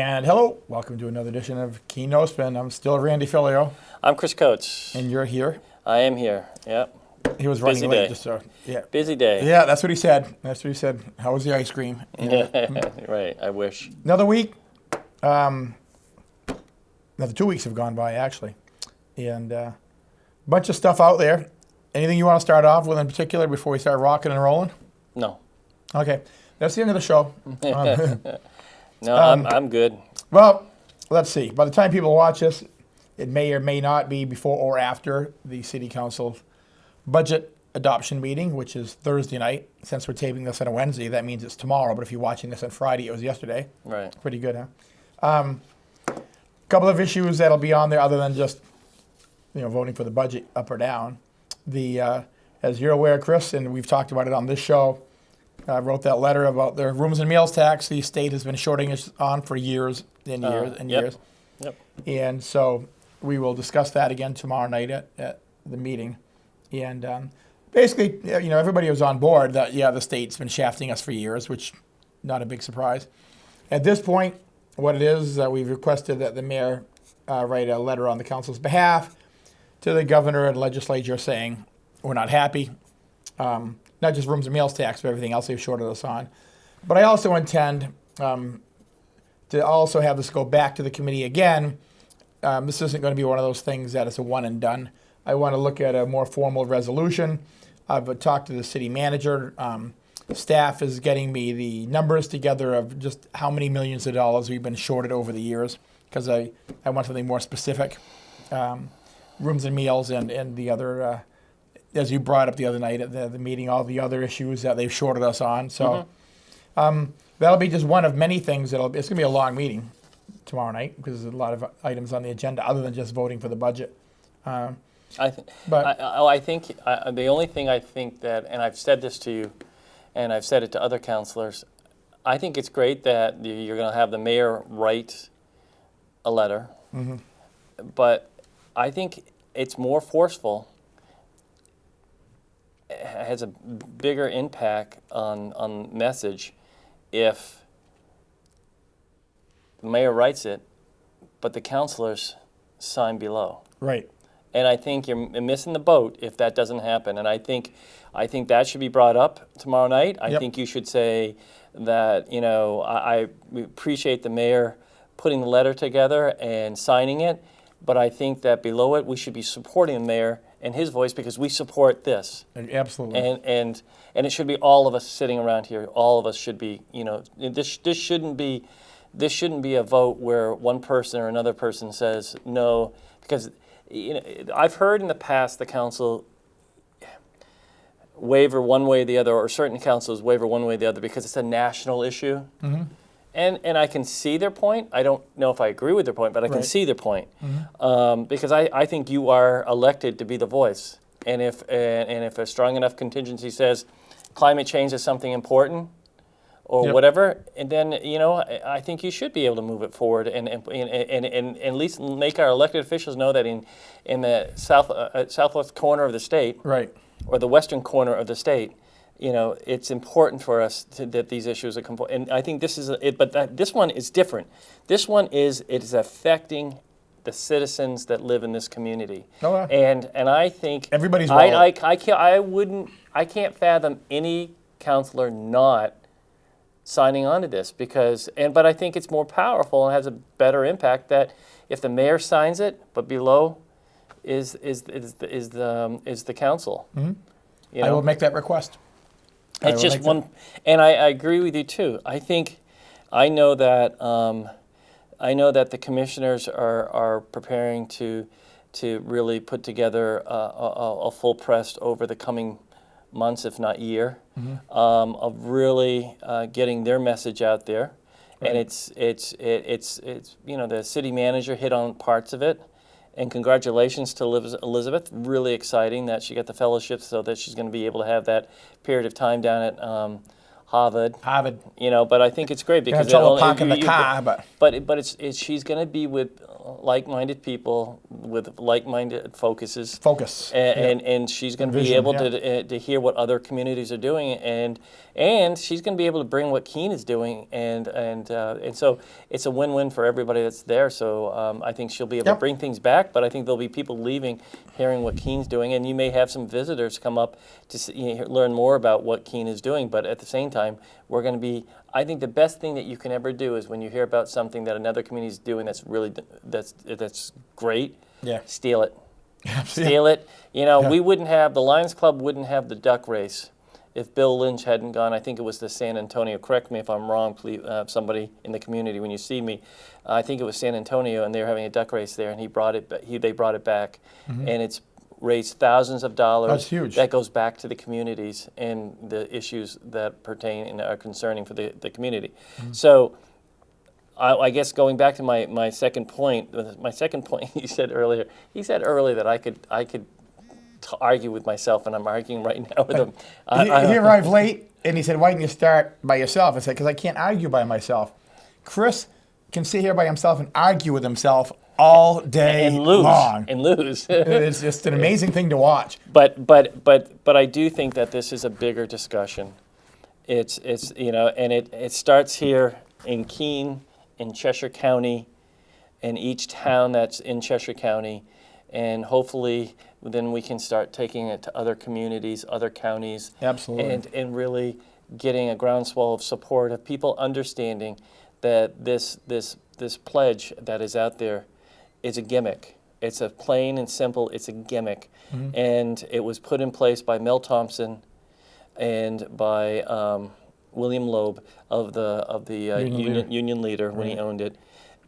And hello, welcome to another edition of Keene No Spin. I'm still Randy Filio, I'm Chris Coates. and you're here. I am here. Yep. He was running Busy late, day. just so yeah. Busy day. Yeah, that's what he said. How was the ice cream? Right. I wish. Another week. Another 2 weeks have gone by actually, and a bunch of stuff out there. Anything you want to start off with in particular before we start rocking and rolling? No. Okay, that's the end of the show. No, I'm good. Well, let's see. By the time people watch this, it may or may not be before or after the City Council budget adoption meeting, which is Thursday night. Since we're taping this on a Wednesday, that means it's tomorrow. But if you're watching this on Friday, it was yesterday. Right. Pretty good, huh? Couple of issues that'll be on there other than just voting for the budget up or down. As you're aware, Chris, and we've talked about it on this show, I wrote that letter about the rooms and meals tax. The state has been shorting us on for years and years and years. Yep. And so we will discuss that again tomorrow night at the meeting. And basically, everybody was on board that, the state's been shafting us for years, which not a big surprise. At this point, what it is, we've requested that the mayor write a letter on the council's behalf to the governor and legislature saying we're not happy. Not just rooms and meals tax, but everything else they've shorted us on. But I also intend to also have this go back to the committee again. This isn't going to be one of those things that is a one and done. I want to look at a more formal resolution. I've talked to the city manager. Staff is getting me the numbers together of just how many millions of dollars we've been shorted over the years, because I want something more specific. Rooms and meals and the other, as you brought up the other night at the meeting, all the other issues that they've shorted us on. So that'll be just one of many things. It's going to be a long meeting tomorrow night because there's a lot of items on the agenda other than just voting for the budget. I think the only thing I think that, and I've said this to you, and I've said it to other councilors, I think it's great that you're going to have the mayor write a letter, but I think it's more forceful. It has a bigger impact on message if the mayor writes it, but the councilors sign below. Right. And I think you're missing the boat if that doesn't happen. And I think that should be brought up tomorrow night. I think you should say that, we appreciate the mayor putting the letter together and signing it, but I think that below it we should be supporting the mayor and his voice because we support this. Absolutely. And it should be all of us sitting around here. All of us should be, this shouldn't be a vote where one person or another person says no, because I've heard in the past the council waver one way or the other, or certain councils waver one way or the other because it's a national issue. And I can see their point. I don't know if I agree with their point, but I can see their point. Because I think you are elected to be the voice. And if a strong enough contingency says climate change is something important or whatever, and then I think you should be able to move it forward and at least make our elected officials know that in the southwest corner of the state, right, or the western corner of the state, it's important for us that these issues are and I think this is it. But this one is different. This one is affecting the citizens that live in this community. Oh, wow. And I think everybody's. I can't fathom any councilor not signing on to this but I think it's more powerful and has a better impact that if the mayor signs it, but below is the council. I will make that request. It's just one, and I agree with you too. I know that the commissioners are preparing to really put together a full press over the coming months, if not year, of really getting their message out there. Right. And it's the city manager hit on parts of it. And congratulations to Elizabeth. Really exciting that she got the fellowship so that she's going to be able to have that period of time down at Harvard. Harvard. But I think it's great because It's all park in the car, but it's she's going to be with like-minded people with like-minded focuses. And she's going to be able to hear what other communities are doing, and she's going to be able to bring what Keene is doing, and so it's a win-win for everybody that's there. So I think she'll be able to bring things back, but I think there'll be people leaving, hearing what Keene's doing, and you may have some visitors come up to learn more about what Keene is doing. But at the same time, we're going to be. I think the best thing that you can ever do is when you hear about something that another community is doing that's great. Yeah. Steal it. Steal it. We wouldn't have the Lions Club wouldn't have the duck race if Bill Lynch hadn't gone. I think it was to San Antonio. Correct me if I'm wrong, please, somebody in the community when you see me. I think it was San Antonio, and they were having a duck race there, and they brought it back, and it's raised thousands of dollars. That's huge. That goes back to the communities and the issues that pertain and are concerning for the community. So I guess going back to my second point, he said earlier that I could argue with myself, and I'm arguing right now with him. He arrived late, and he said, "Why didn't you start by yourself?" I said, "Because I can't argue by myself." Chris can sit here by himself and argue with himself all day long. And lose. It's just an amazing thing to watch. But I do think that this is a bigger discussion. It's and it starts here in Keene, in Cheshire County, in each town that's in Cheshire County, and hopefully then we can start taking it to other communities, other counties. Absolutely. And really getting a groundswell of support of people understanding that this pledge that is out there is a gimmick. It's a plain and simple, it's a gimmick. And it was put in place by Mel Thompson and by William Loeb of the union leader when he owned it.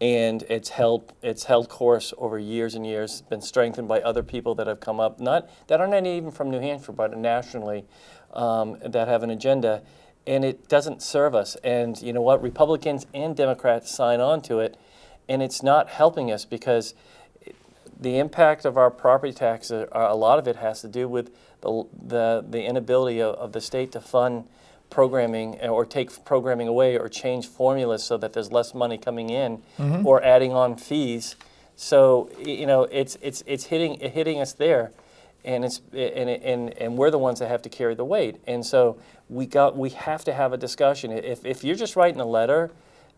And it's held course over years and years, been strengthened by other people that have come up, that are not even from New Hampshire, but nationally, that have an agenda. And it doesn't serve us. And you know what? Republicans and Democrats sign on to it, and it's not helping us because the impact of our property taxes, a lot of it has to do with the inability of the state to fund programming or take programming away or change formulas so that there's less money coming in or adding on fees. So it's hitting us there, and and we're the ones that have to carry the weight. And so we have to have a discussion. If you're just writing a letter,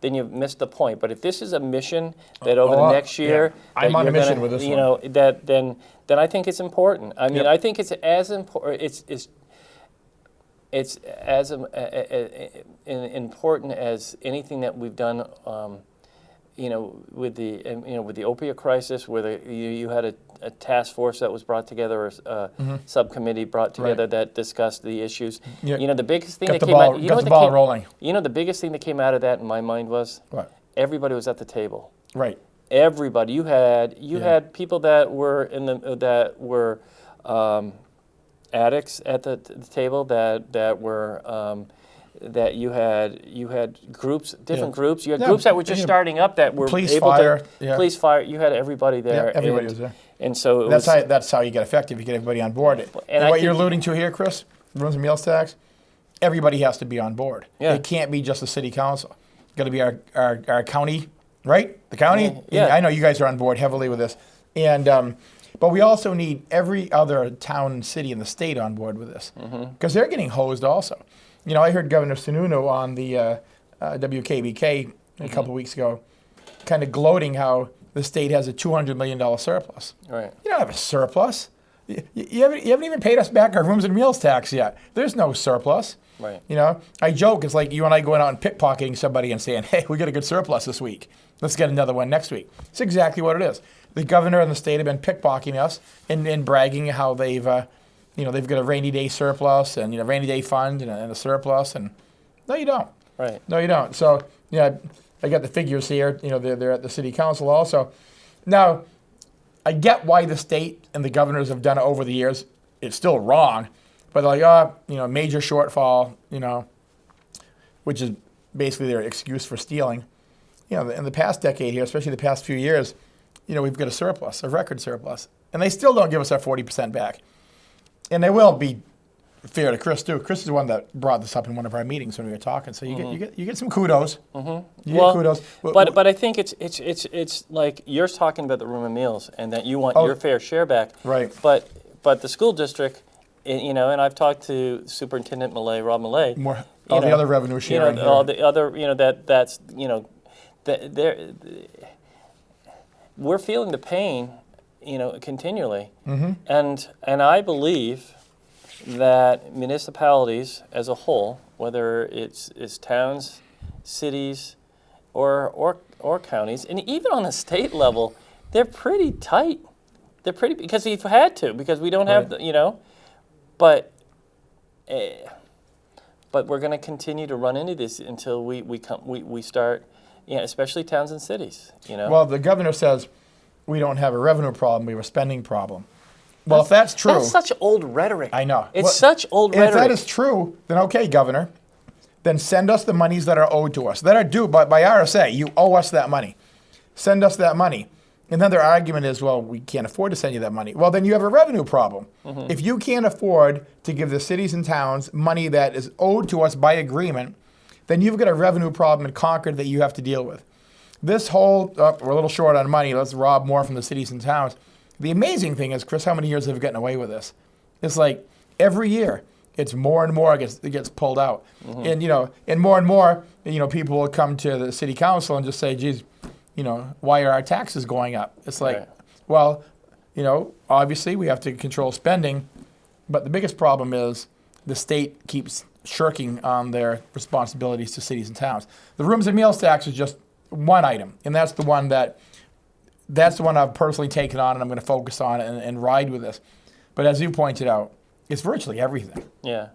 then you've missed the point. But if this is a mission that over the next year, I'm on a mission with this one. Then I think it's important. I mean, I think it's as important. It's as important as anything that we've done. With the opioid crisis, where you had a task force that was brought together, or a subcommittee brought together that discussed the issues. The biggest thing that came out. Got the ball rolling. The biggest thing that came out of that in my mind was what? Everybody was at the table. Right. Everybody. You had people that were addicts at the table that were. That you had groups, different groups. You had groups that were just starting up that were police, able fire, to police, fire. You had everybody there. Yeah, everybody was there. And so that's how you get effective. You get everybody on board. And what you're alluding to here, Chris, rooms and meals tax, everybody has to be on board. Yeah. It can't be just the city council. It's got to be our county, right? The county. Yeah. I know you guys are on board heavily with this, and but we also need every other town and city in the state on board with this because they're getting hosed also. I heard Governor Sununu on the WKBK a couple of weeks ago kind of gloating how the state has a $200 million surplus. Right. You don't have a surplus. You haven't even paid us back our rooms and meals tax yet. There's no surplus. Right. I joke, it's like you and I going out and pickpocketing somebody and saying, hey, we got a good surplus this week. Let's get another one next week. It's exactly what it is. The governor and the state have been pickpocketing us and bragging how they've got a rainy day surplus and rainy day fund and a surplus, and no, you don't. Right. No, you don't. So I got the figures here. They're at the city council also. Now, I get why the state and the governors have done it over the years. It's still wrong, but they're like, major shortfall, which is basically their excuse for stealing. In the past decade here, especially the past few years, we've got a surplus, a record surplus, and they still don't give us our 40% back. And they will be fair to Chris too. Chris is the one that brought this up in one of our meetings when we were talking. So you get some kudos. You get kudos. But I think it's like you're talking about the room and meals and that you want your fair share back. Right. But the school district, and I've talked to Superintendent Rob Millay. All the other revenue sharing. All the other, that's we're feeling the pain, continually. And I believe that municipalities as a whole, whether it's towns, cities, or counties, and even on the state level, they're pretty tight. They're pretty, because we've had to, because we don't have but we're going to continue to run into this until we start, especially towns and cities. Well, the governor says we don't have a revenue problem; we have a spending problem. Well, if that's true, that's such old rhetoric. I know it's such old rhetoric. If that is true, then okay, governor, then send us the monies that are owed to us, that are due by RSA. You owe us that money. Send us that money. And then their argument is, well, we can't afford to send you that money. Well, then you have a revenue problem. If you can't afford to give the cities and towns money that is owed to us by agreement, then you've got a revenue problem in Concord that you have to deal with. This whole, we're a little short on money, let's rob more from the cities and towns. The amazing thing is, Chris, how many years have we gotten away with this? It's like every year, it's more and more it gets pulled out. And, and more, people will come to the city council and just say, geez, why are our taxes going up? It's like, well, obviously we have to control spending, but the biggest problem is the state keeps shirking on their responsibilities to cities and towns. The rooms and meals tax is just one item, and that's the one I've personally taken on, and I'm going to focus on and ride with this. But as you pointed out, it's virtually everything. Yeah.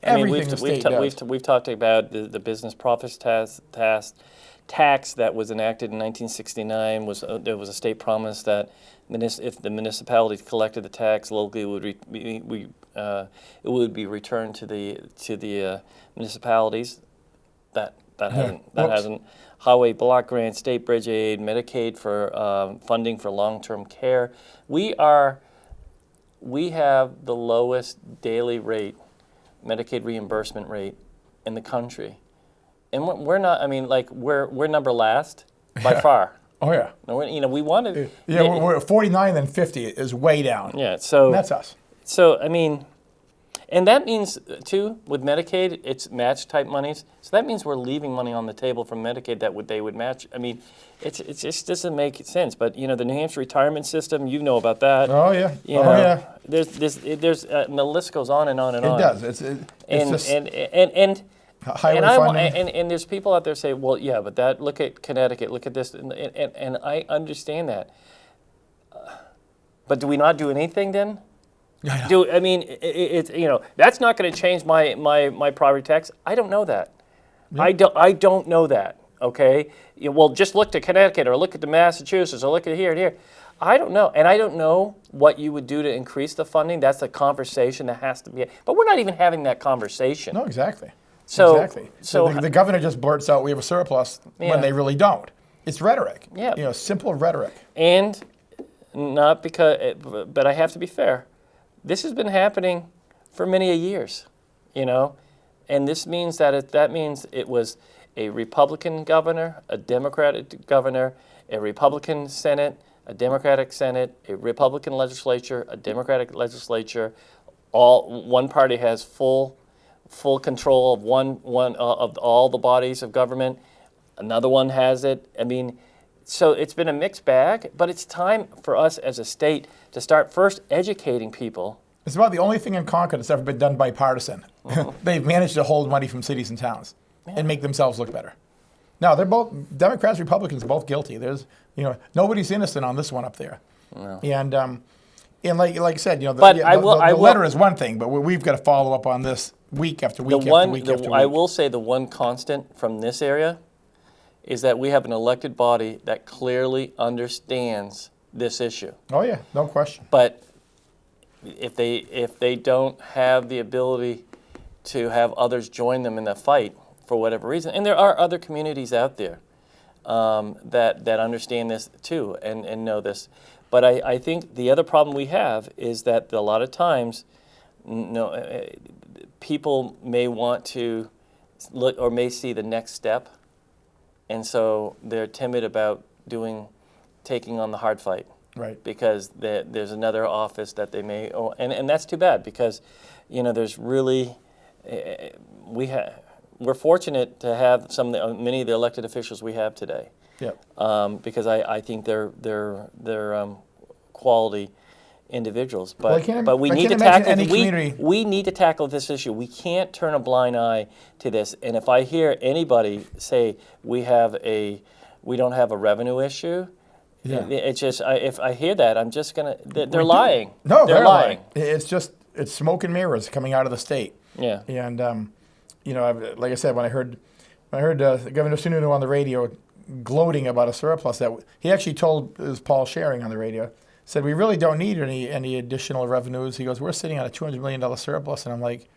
Everything the state does. We've talked about the business profits tax that was enacted in 1969. There was a state promise that if the municipalities collected the tax locally, it would be returned to the municipalities. That hasn't. Highway block grant, state bridge aid, Medicaid for funding for long-term care. We have the lowest daily rate, Medicaid reimbursement rate in the country. And we're not. I mean, we're number last by far. Oh yeah. No, we wanted. Yeah, we're 49 and 50 is way down. Yeah, so and that's us. So I mean, and that means too with Medicaid, it's match type monies. So that means we're leaving money on the table from Medicaid that they would match. I mean, it just doesn't make sense. But the New Hampshire retirement system, about that. Oh yeah. Yeah. There's the list goes on and on and on. It does. It's just and highway funding. And there's people out there say, well, yeah, but look at Connecticut, look at this, and I understand that. But do we not do anything then? It's that's not going to change my property tax. I don't know that. Yeah. I don't know that. Okay. Well, just look to Connecticut or look at the Massachusetts or look at here and here. I don't know, and I don't know what you would do to increase the funding. That's a conversation that has to be. But we're not even having that conversation. No, exactly. So the governor just blurts out we have a surplus when they really don't. It's rhetoric. Yeah. Simple rhetoric. And not because, but I have to be fair. This has been happening for many years, and this means that means it was a Republican governor, a Democratic governor, a Republican Senate, a Democratic Senate, a Republican legislature, a Democratic legislature. One party has full control of one of all the bodies of government. Another one has it. I mean, so it's been a mixed bag, but it's time for us as a state to start first educating people. It's about the only thing in Concord that's ever been done bipartisan. They've managed to hold money from cities and towns and make themselves look better. Now, they're both, Democrats, Republicans, both guilty. There's, nobody's innocent on this one up there. No. And like I said, the letter is one thing, but we've got to follow up on this week after week after week. I will say the one constant from this area is that we have an elected body that clearly understands this issue. Oh yeah, no question. But if they don't have the ability to have others join them in the fight for whatever reason, and there are other communities out there that understand this too and know this. But I think the other problem we have is that a lot of times no, people may want to look or may see the next step, and so they're timid about taking on the hard fight. Right. Because there's another office that they may, and that's too bad because, there's really, we're fortunate to have many of the elected officials we have today. Yep. Because I think they're quality individuals, but we need to tackle we need to tackle this issue. We can't turn a blind eye to this. And if I hear anybody say we don't have a revenue issue. Yeah. It's just if I hear that, I'm just gonna. They're lying. No, they're lying. It's smoke and mirrors coming out of the state. Yeah. And like I said, when I heard Governor Sununu on the radio gloating about a surplus, that he actually told, it was Paul Schering on the radio, said we really don't need any additional revenues. He goes, we're sitting on a $200 million surplus, and I'm like,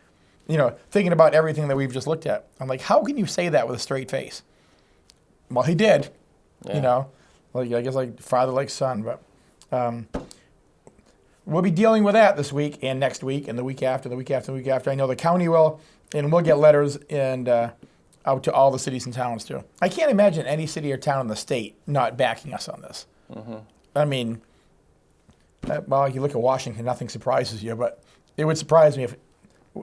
thinking about everything that we've just looked at. I'm like, how can you say that with a straight face? Well, he did. Yeah. I guess like father like son, but we'll be dealing with that this week and next week and the week after, the week after, the week after. I know the county will, and we'll get letters and out to all the cities and towns too. I can't imagine any city or town in the state not backing us on this. Mm-hmm. I mean, you look at Washington, nothing surprises you, but it would surprise me if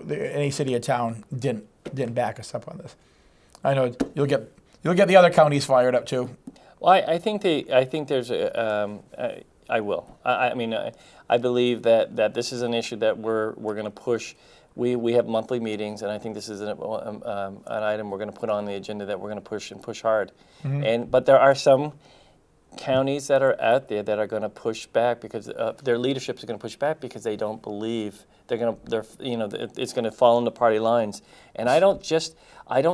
any city or town didn't back us up on this. I know you'll get the other counties fired up too. Well, I think there's I will. I mean, I believe that this is an issue that we're going to push. We have monthly meetings, and I think this is an item we're going to put on the agenda that we're going to push hard. Mm-hmm. But there are some counties that are out there that are going to push back because their leadership is going to push back because they don't believe it's going to fall into party lines. And I don't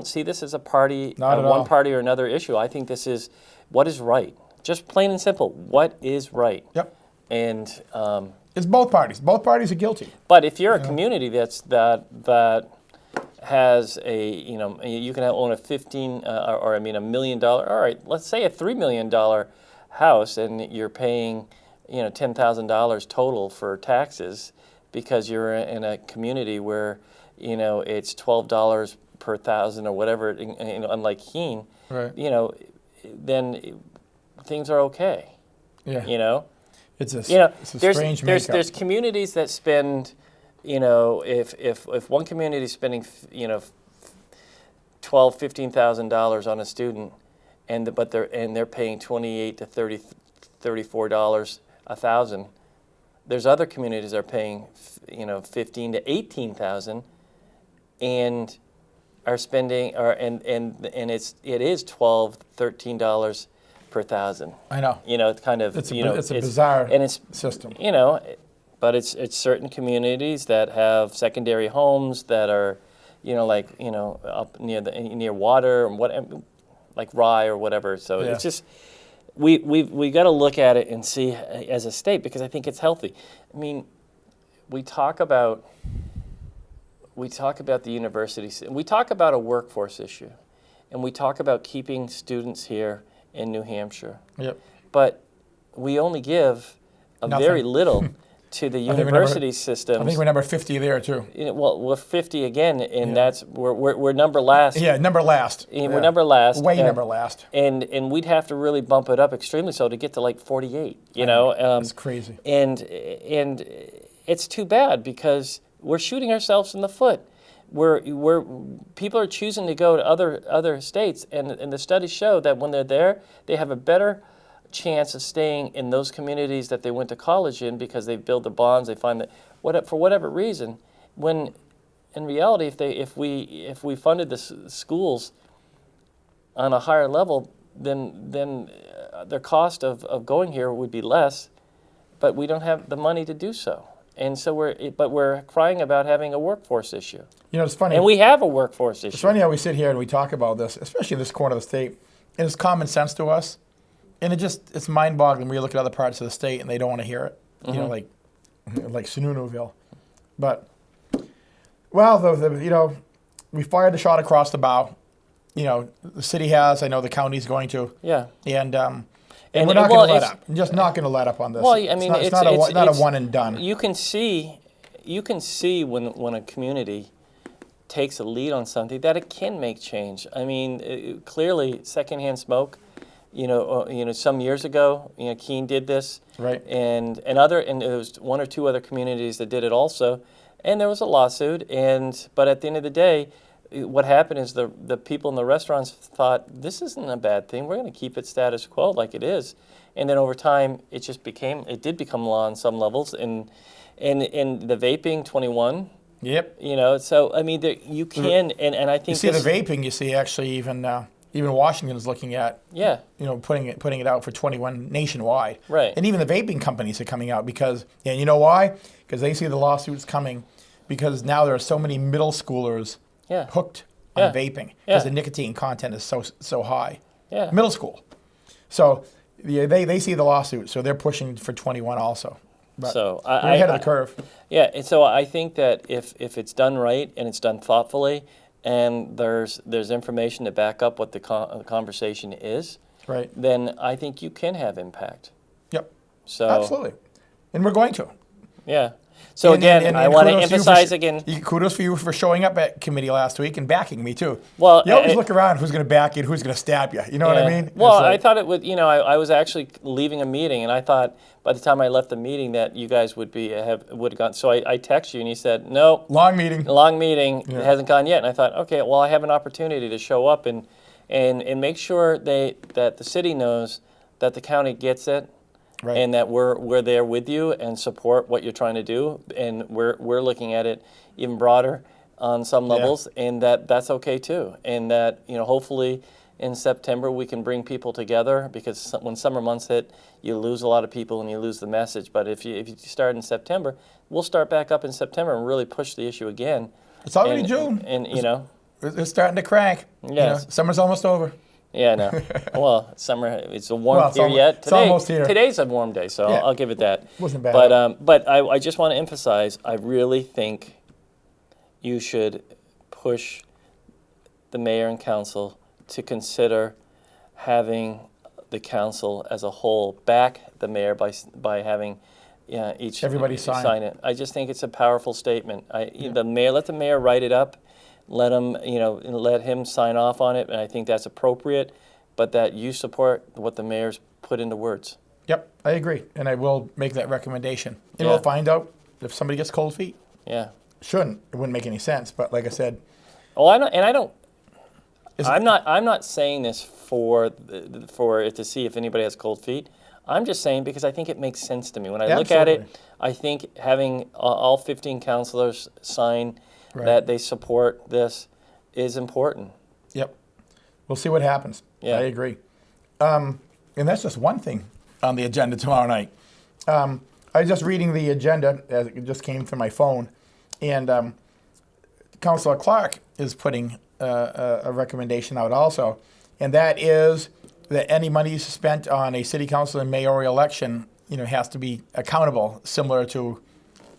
see this as a party, one party or another issue. I think this is what is right. Just plain and simple, what is right? Yep. And it's both parties. Both parties are guilty. But if you're a community that has you can own a $1 million. All right, let's say a $3 million house, and you're paying $10,000 total for taxes because you're in a community where it's $12 per thousand or whatever. Unlike Keene, right. Then things are okay. Yeah. It's a strange makeup. There's communities that spend, if one community is spending, $12,000-$15,000 on a student, but they're paying $28 to $34 a thousand. There's other communities that are paying, $15,000 to $18,000, and are spending, and it is $12, $13 per thousand. I know. It's kind of it's a bizarre system. But it's certain communities that have secondary homes that are, up near water and like Rye or whatever. So it's just we got to look at it and see as a state, because I think it's healthy. I mean, we talk about the universities, and we talk about a workforce issue, and we talk about keeping students here in New Hampshire. Yep. But we only give very little to the university system. I think we're number 50 there too. We're 50 again, and that's we're number last. Yeah, number last. We're number last. Way number last. And we'd have to really bump it up extremely so to get to like 48. It's crazy. And it's too bad because we're shooting ourselves in the foot. People are choosing to go to other states, and the studies show that when they're there, they have a better chance of staying in those communities that they went to college in because they build the bonds. They find that for whatever reason, when in reality, if we funded the schools on a higher level, then their cost of going here would be less, but we don't have the money to do so. And so we're crying about having a workforce issue. It's funny. And we have a workforce issue. It's funny how we sit here and we talk about this, especially in this corner of the state, and it's common sense to us. And it's mind-boggling when you look at other parts of the state and they don't want to hear it. Mm-hmm. Like Sununuville. But, well, we fired the shot across the bow. The city has. I know the county's going to. Yeah. And we're not going to let up. I'm just not going to let up on this. Well, I mean, it's not a one and done. You can see, you can see when a community takes a lead on something that it can make change. I mean, clearly, secondhand smoke. Some years ago, Keene did this, Right. and there was one or two other communities that did it also, and there was a lawsuit. But at the end of the day, what happened is the people in the restaurants thought this isn't a bad thing. We're going to keep it status quo like it is, and then over time, it did become law on some levels, and the vaping 21. Yep. So I mean, you can, and I think you see the vaping. You see actually even Washington is looking at putting it out for 21 nationwide. Right. And even the vaping companies are coming out because, and you know why? Because they see the lawsuits coming, because now there are so many middle schoolers hooked on vaping because the nicotine content is so high. Yeah. Middle school. So they see the lawsuit, so they're pushing for 21 also. But so we're ahead of the curve. Yeah, and so I think that if it's done right and it's done thoughtfully, and there's information to back up what the conversation is, right, then I think you can have impact. Yep. So absolutely, and we're going to. Yeah. So again, I want to emphasize again. Kudos for you for showing up at committee last week and backing me too. Well, you always look around who's going to back you, and who's going to stab you. You know what I mean? Well, I thought it would. I was actually leaving a meeting, and I thought by the time I left the meeting that you guys would have gone. So I texted you, and you said no. Long meeting. It hasn't gone yet, and I thought, okay, well, I have an opportunity to show up and make sure that the city knows that the county gets it. Right. And that we're there with you and support what you're trying to do, and we're looking at it even broader on some levels, and that's okay too, and that hopefully in September we can bring people together, because when summer months hit, you lose a lot of people and you lose the message. But if you start in September, we'll start back up in September and really push the issue again. It's already June, and it's starting to crack. Yes, summer's almost over. Yeah, no. Well, summer, it's a warm period. It's almost here. Today's a warm day, so I'll give it that. Wasn't bad. But I just want to emphasize, I really think you should push the mayor and council to consider having the council as a whole back the mayor by having everybody sign it. I just think it's a powerful statement. Let the mayor write it up. Let him sign off on it, and I think that's appropriate, but that you support what the mayor's put into words. Yep, I agree, and I will make that recommendation. And we'll find out if somebody gets cold feet. Yeah. Shouldn't. It wouldn't make any sense, but like I said. Oh, I'm not saying this for it to see if anybody has cold feet. I'm just saying because I think it makes sense to me. When I look at it, I think having all 15 councilors sign that they support this is important. Yep. We'll see what happens. Yeah. I agree. And that's just one thing on the agenda tomorrow night. I was just reading the agenda as it just came through my phone, and Councilor Clark is putting a recommendation out also, and that is that any money spent on a city council and mayoral election, has to be accountable, similar to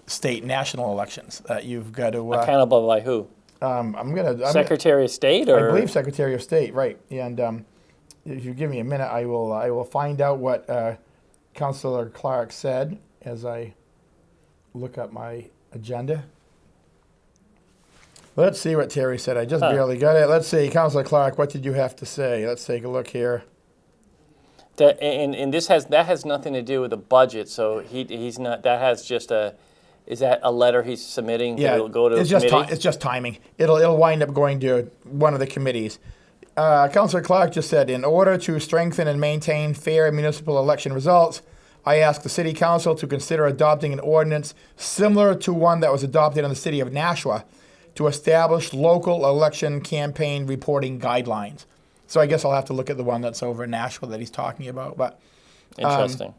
state and national elections. That you've got to accountable by who? Secretary of State, or I believe Secretary of State, right? And if you give me a minute, I will find out what Councilor Clark said as I look up my agenda. Let's see what Terry said. I just barely got it. Let's see, Councilor Clark, what did you have to say? Let's take a look here. And that has nothing to do with the budget. So he's not. That has just a. Is that a letter he's submitting? Yeah, to go to it's just timing. It'll wind up going to one of the committees. Councilor Clark just said, in order to strengthen and maintain fair municipal election results, I ask the City Council to consider adopting an ordinance similar to one that was adopted in the city of Nashua to establish local election campaign reporting guidelines. So I guess I'll have to look at the one that's over in Nashua that he's talking about. But interesting.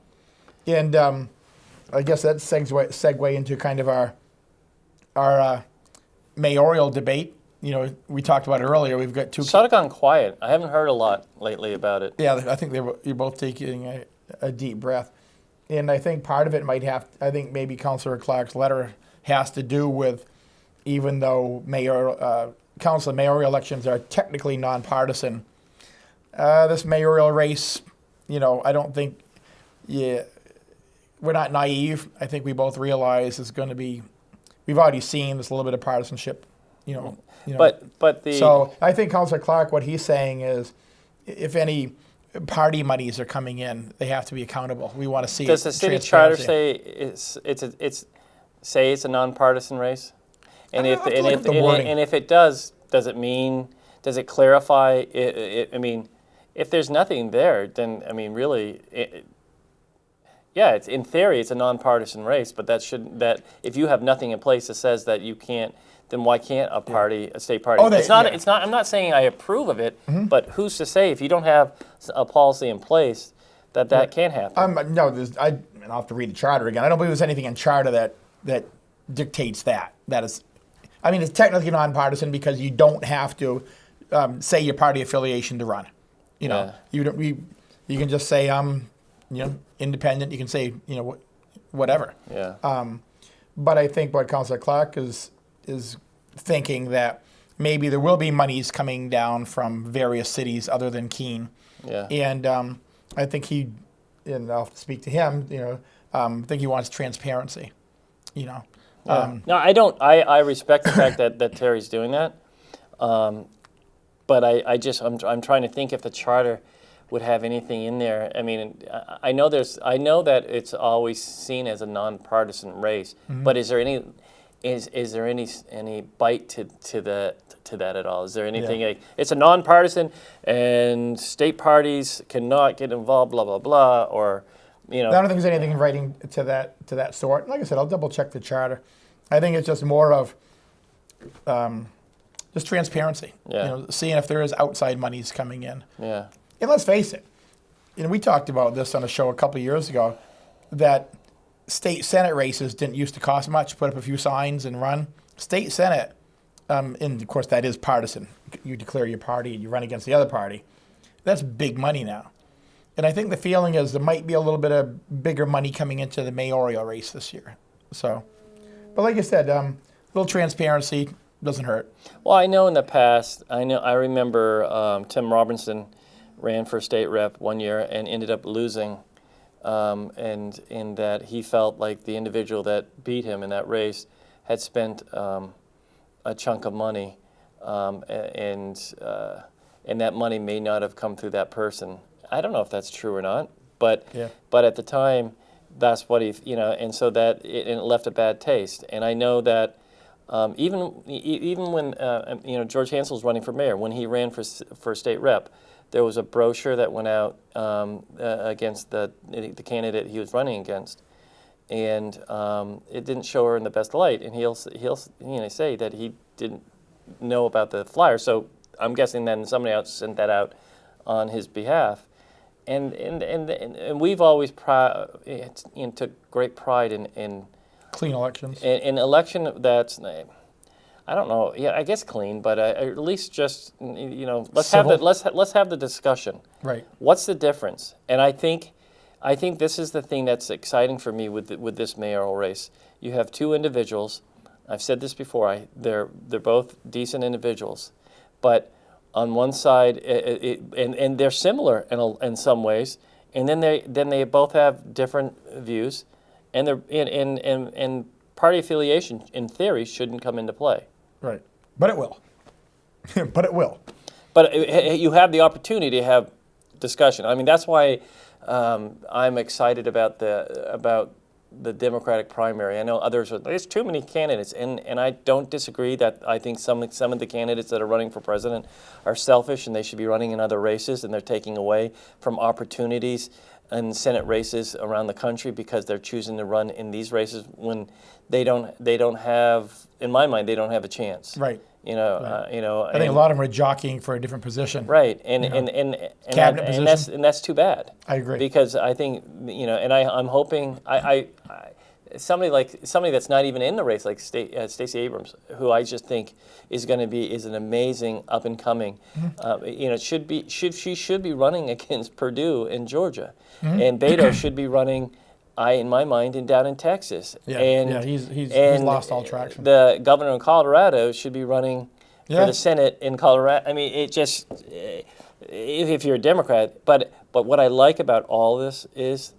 I guess that segue into kind of our mayoral debate. We talked about it earlier. We've got two. It's sort of gone quiet. I haven't heard a lot lately about it. Yeah, I think you're both taking a deep breath. And I think part of it I think maybe Councilor Clark's letter has to do with, even though council and mayoral elections are technically nonpartisan, this mayoral race, I don't think, we're not naive. I think we both realize is going to be we've already seen there's a little bit of partisanship, you know. But the So I think Councilor Clark, what he's saying is, if any party monies are coming in, they have to be accountable. We want to see. does the city charter say it's a nonpartisan race? And if it does it clarify? I mean, if there's nothing there, then I mean, really, it's in theory it's a nonpartisan race. But that if you have nothing in place that says that you can't, then why can't a state party? It's not. I'm not saying I approve of it, but who's to say if you don't have a policy in place that can't happen? No, I'll have to read the charter again. I don't believe there's anything in charter that dictates that. That is, I mean, it's technically nonpartisan because you don't have to say your party affiliation to run. You know, you can just say independent. You can say whatever. Yeah. But I think what Councilor Clark is thinking that maybe there will be monies coming down from various cities other than Keene. Yeah. And I think and I'll have to speak to him, I think he wants transparency, No, I don't. I respect the fact that Terry's doing that. But I'm trying to think if the charter would have anything in there. I mean, I know that it's always seen as a nonpartisan race, but is there any bite to that at all? Is there anything like it's a nonpartisan and state parties cannot get involved, blah blah blah, or I don't think there's anything in writing to that sort. Like I said, I'll double check the charter. I think it's just more of just transparency. Yeah. Seeing if there is outside monies coming in. Yeah. And let's face it, we talked about this on a show a couple of years ago, that state Senate races didn't used to cost much. Put up a few signs and run. State Senate, and of course that is partisan. You declare your party and you run against the other party. That's big money now. And I think the feeling is there might be a little bit of bigger money coming into the mayoral race this year. So, but like I said, a little transparency doesn't hurt. Well, I know in the past, I remember Tim Robinson ran for state rep one year and ended up losing, and in that he felt like the individual that beat him in that race had spent a chunk of money, and that money may not have come through that person. I don't know if that's true or not, but at the time, that's what and so that it left a bad taste. And I know that even when George Hansel's running for mayor, when he ran for state rep, there was a brochure that went out against the candidate he was running against, and it didn't show her in the best light. And he'll say that he didn't know about the flyer. So I'm guessing then somebody else sent that out on his behalf. And we've always took great pride in clean elections. In election that's, I don't know. Yeah, I guess clean, but at least just let's have the discussion. Right. What's the difference? And I think this is the thing that's exciting for me with this mayoral race. You have two individuals. I've said this before. They're both decent individuals, but on one side, and they're similar in some ways, and then they both have different views, and they're and party affiliation in theory shouldn't come into play. Right, but it will. But it will. But you have the opportunity to have discussion. I mean, that's why I'm excited about the Democratic primary. I know others there's too many candidates, and I don't disagree that I think some of the candidates that are running for president are selfish and they should be running in other races, and they're taking away from opportunities in Senate races around the country because they're choosing to run in these races when they don't have, in my mind, they don't have a chance. Right. Right. I think a lot of them are jockeying for a different position. Right, and that's too bad. I agree. Because I think and I'm hoping somebody that's not even in the race like Stacey Abrams, who I just think is an amazing up and coming. She should be running against Purdue in Georgia, and Beto should be running. In my mind, down in Texas. He's lost all traction. The governor in Colorado should be running for the Senate in Colorado. I mean, it just, if you're a Democrat, but what I like about all this is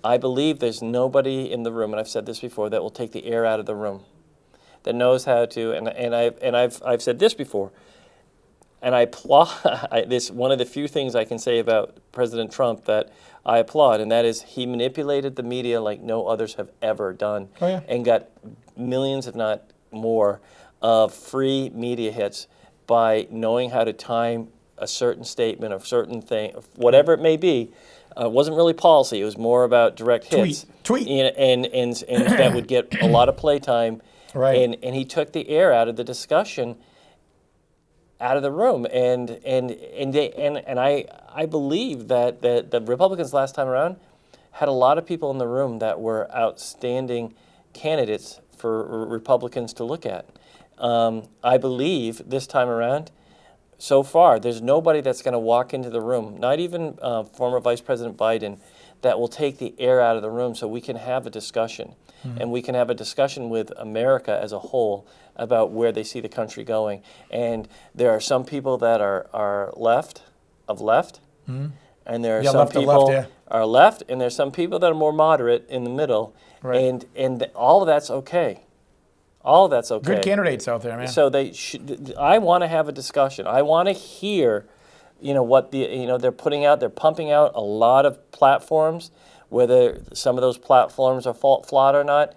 I believe there's nobody in the room, and I've said this before, that will take the air out of the room. that knows how to, and I've said this before, and I applaud this. One of the few things I can say about President Trump that I applaud, and that is he manipulated the media like no others have ever done, Oh, yeah. and got millions, if not more, of free media hits by knowing how to time a certain statement, a certain thing, whatever it may be. It wasn't really policy. It was more about direct hits. Tweet. And that would get a lot of playtime. Right. And he took the air out of the discussion, out of the room. And I believe that the Republicans last time around had a lot of people in the room that were outstanding candidates for Republicans to look at. I believe this time around, so far, there's nobody that's going to walk into the room, not even former Vice President Biden, that will take the air out of the room so we can have a discussion. And we can have a discussion with America as a whole about where they see the country going. And there are some people that are left, and there are some people are left, and there's some people that are more moderate in the middle. Right. And all of that's okay. All of that's okay. Good candidates out there, man. So I want to have a discussion. I want to hear, what they're putting out. They're pumping out a lot of platforms. Whether some of those platforms are flawed or not,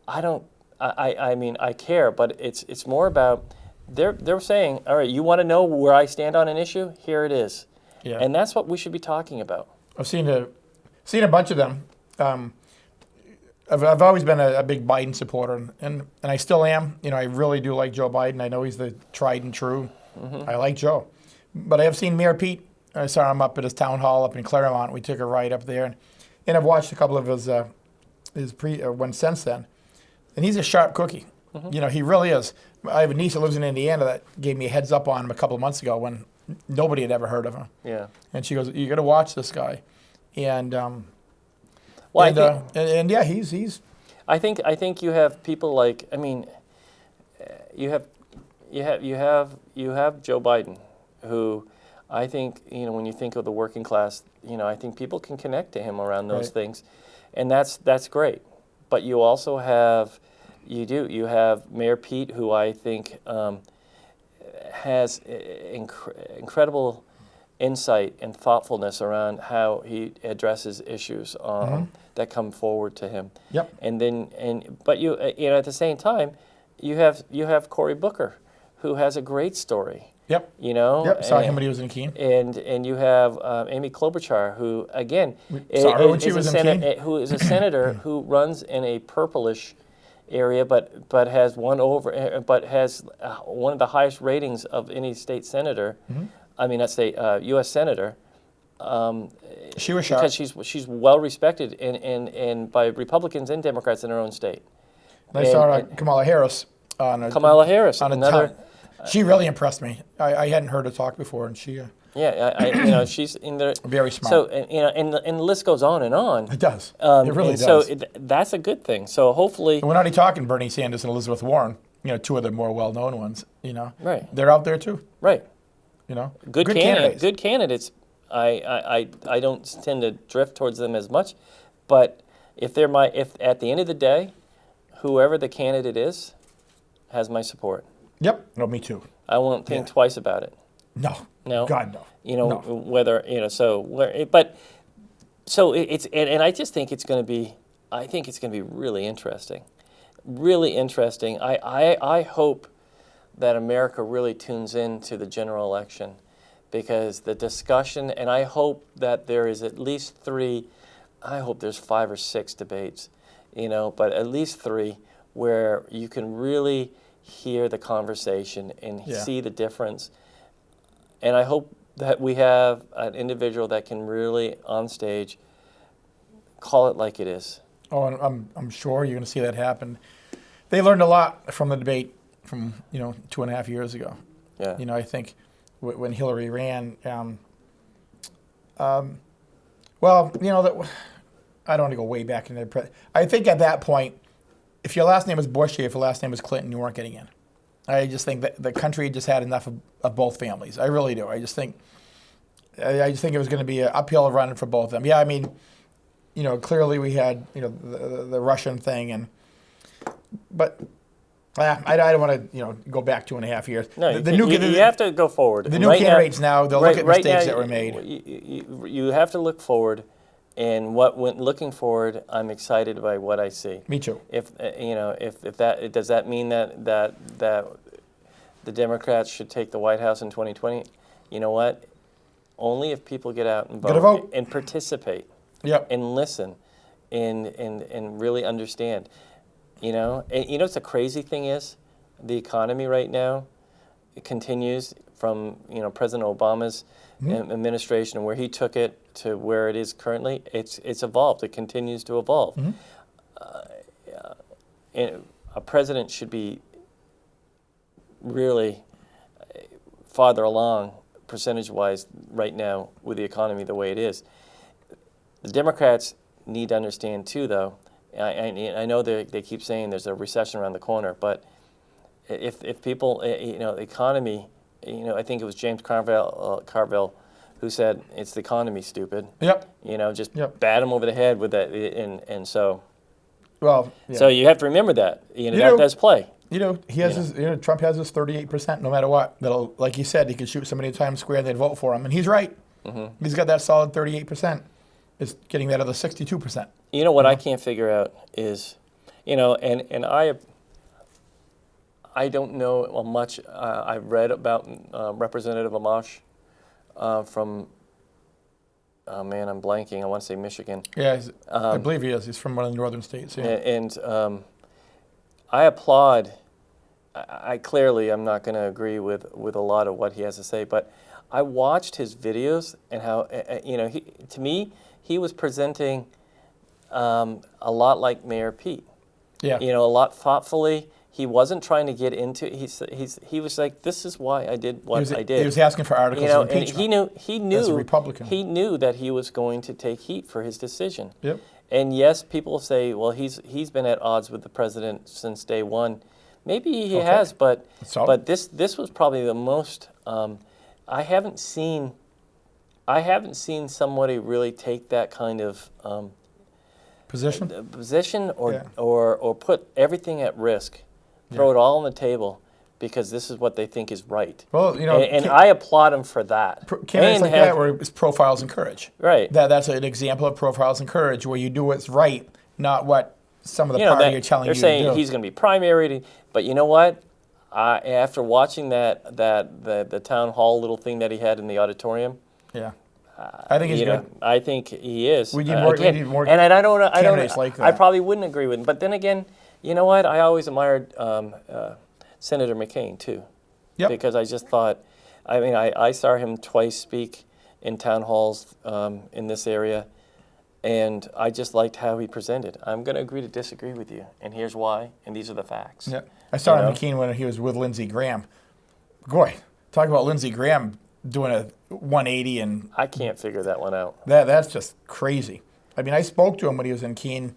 I don't. I mean, I care, but it's more about they're saying, all right, you want to know where I stand on an issue? Here it is. Yeah. And that's what we should be talking about. I've seen a bunch of them. I've always been a big Biden supporter, and I still am. I really do like Joe Biden. I know he's the tried and true. I like Joe. But I have seen Mayor Pete. I saw him up at his town hall up in Claremont. We took a ride up there, and I've watched a couple of his one since then. And he's a sharp cookie. He really is. I have a niece that lives in Indiana that gave me a heads up on him a couple of months ago when nobody had ever heard of him. Yeah. And she goes, "You got to watch this guy." And yeah, he's. I think you have people like, you have Joe Biden, who I think, when you think of the working class, I think people can connect to him around those things, and that's great. But you also have, you have Mayor Pete, who I think has incredible insight and thoughtfulness around how he addresses issues that come forward to him. Yep. But at the same time, you have Cory Booker, who has a great story. Yep. Yep. Saw him when he was in Keene. And you have Amy Klobuchar, who again saw her when she was in Keene. Who is a senator who runs in a purplish area, but has one of the highest ratings of any state senator. I mean, not state, U.S. senator. She was sharp. Because she's well respected and by Republicans and Democrats in her own state. I saw Kamala Harris on another. She really impressed me. I hadn't heard her talk before, and she. She's in there. Very smart. So and the list goes on and on. It does. It really does. So that's a good thing. So hopefully. And we're not only talking Bernie Sanders and Elizabeth Warren. Two of the more well-known ones. Right. They're out there too. Right. Good candidates. Good candidates. I don't tend to drift towards them as much, but if at the end of the day, whoever the candidate is, has my support. Yep. No, me too. I won't think twice about it. No. No. God, no. Whether and I just think it's going to be. I think it's going to be really interesting. Really interesting. I hope that America really tunes into the general election, because the discussion, and I hope that there is at least 3, I hope there's 5 or 6 debates, but at least 3 where you can really hear the conversation and see the difference. And I hope that we have an individual that can really, on stage, call it like it is. Oh, and I'm sure you're going to see that happen. They learned a lot from the debate from 2.5 years ago. Yeah. I think when Hillary ran, that I don't want to go way back in the. I think at that point, if your last name was Bush or if your last name was Clinton, you weren't getting in. I just think that the country just had enough of both families. I really do. I just think it was going to be an uphill run for both of them. Yeah, I mean, clearly we had the Russian thing, but I don't want to go back 2.5 years. No, you have to go forward. The new candidates now, they'll look at mistakes that were made. You have to look forward, and looking forward, I'm excited by what I see. Me too. If that does that mean that the Democrats should take the White House in 2020? You know what? Only if people get out and vote and participate. Yep. And listen, and really understand. What's the crazy thing is, the economy right now, it continues from President Obama's administration and where he took it to where it is currently. It's evolved. It continues to evolve. And a president should be really farther along percentage-wise right now with the economy the way it is. The Democrats need to understand too, though. I know they keep saying there's a recession around the corner, but if people, the economy, I think it was James Carville who said it's the economy, stupid. Yep. Just bat him over the head with that, and so. Well. Yeah. So you have to remember that. That does play. He has his. Trump has his 38%. No matter what, that'll, like you said, he could shoot somebody in Times Square and they'd vote for him, and he's right. He's got that solid 38%. It's getting that other 62%. What I can't figure out is, and I don't know much. I've read about Representative Amash from. Oh man, I'm blanking. I want to say Michigan. Yeah, I believe he is. He's from one of the northern states. Yeah. And I applaud. I clearly I'm not going to agree with a lot of what he has to say, but I watched his videos and how to me he was presenting a lot like Mayor Pete. Yeah. A lot thoughtfully. He wasn't trying to get into. He was like, "This is why I did what I did." He was asking for articles of impeachment. And he knew as a Republican. He knew that he was going to take heat for his decision. Yep. And yes, people say, "Well, he's been at odds with the president since day one." Maybe he has, but this was probably the most. I haven't seen somebody really take that kind of position or put everything at risk, throw it all on the table because this is what they think is right. Well, and I applaud him for that. Candidates like that where it's profiles in courage. Right. That's an example of profiles in courage where you do what's right, not what some of the party are telling you to do. They're saying he's going to be primaried, but you know what? After watching the town hall little thing that he had in the auditorium, I think he's good. I think he is. We need more and I don't like that. I probably wouldn't agree with him, but then again, you know what? I always admired Senator McCain too, because I just thought, I saw him twice speak in town halls in this area. And I just liked how he presented. I'm going to agree to disagree with you, and here's why, and these are the facts. Yeah, I saw him in Keene when he was with Lindsey Graham. Boy, talk about Lindsey Graham doing a 180 and... I can't figure that one out. That's just crazy. I spoke to him when he was in Keene,